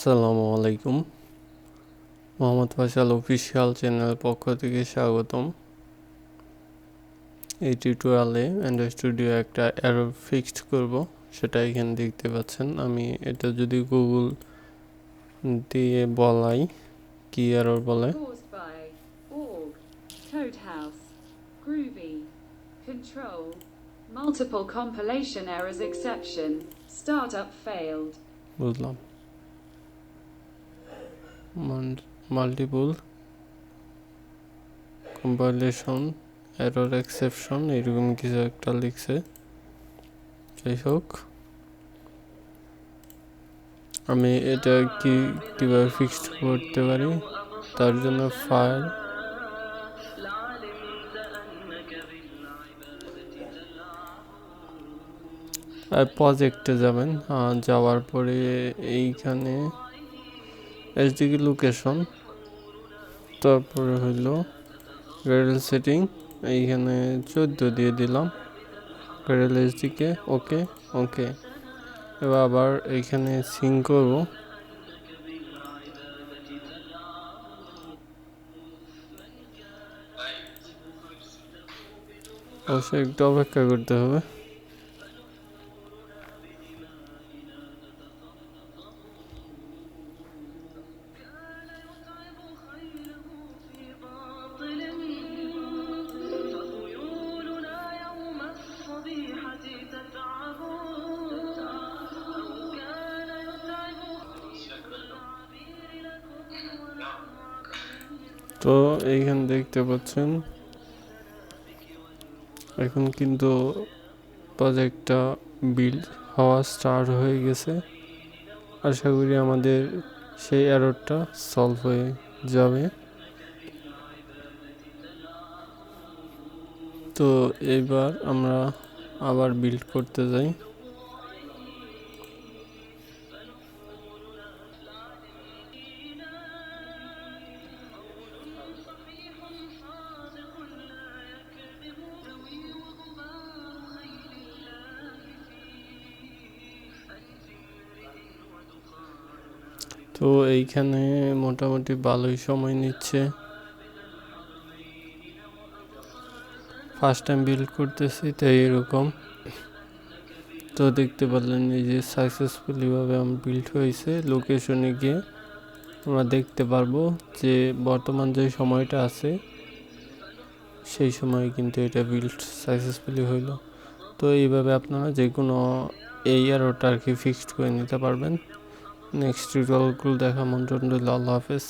আসসালামু আলাইকুম। Mohammad Faisal official channel পক্ষ থেকে স্বাগতম। এই টিউটোরিয়ালে অ্যান্ড্রয়েড স্টুডিও একটা এরর ফিক্সড করব, সেটা এখানে দেখতে পাচ্ছেন। আমি এটা যদি গুগল দিয়ে বলাই কি এরর বলে, codehaus, groovy, control, multiple compilation errors exception, startup failed. বুঝলাম, মাল্টিপল কম্পাইলেশন এরর এক্সেপশন এরকম কিছু একটা লিখছে। যাই হোক, আমি এটা কিভাবে ফিক্সড করতে পারি তার জন্য ফাইল প্রজেক্টে যাবেন, যাওয়ার পরে এইখানে এসডিকে লোকেশন, তারপরে হইলো গ্রেডেল সেটিং, এইখানে 14 দিয়ে দিলাম গ্রেডেল এসডিকে। ওকে ওকে, এবার আবার এইখানে সিঙ্ক করবো। অবশ্যই একটু অপেক্ষা করতে হবে। তো এইখানে দেখতে পাচ্ছেন এখন কিন্তু প্রজেক্টটা বিল্ড হওয়া স্টার্ট হয়ে গেছে। আশা করি আমাদের সেই এররটা সলভ হয়ে যাবে। তো এবার আমরা আবার বিল্ড করতে যাই। তো এইখানে মোটামুটি ভালোই সময় নিচ্ছে। ফার্স্ট টাইম বিল্ড করতেছি তাই এরকম। তো দেখতে পারলেন এই যে সাকসেসফুলি ভাবে আমার বিল্ড হয়েছে। লোকেশনে গিয়ে আমরা দেখতে পারবো যে বর্তমান যে সময়টা আছে সেই সময় কিন্তু এটা বিল্ড সাকসেসফুলি হইল। তো এইভাবে আপনারা যে কোনো এই এররটা আর কি ফিক্সড করে নিতে পারবেন। নেক্সট টিউটোরিয়ালগুলো দেখা আমন্ত্রণ রইল। আল্লাহ হাফেজ।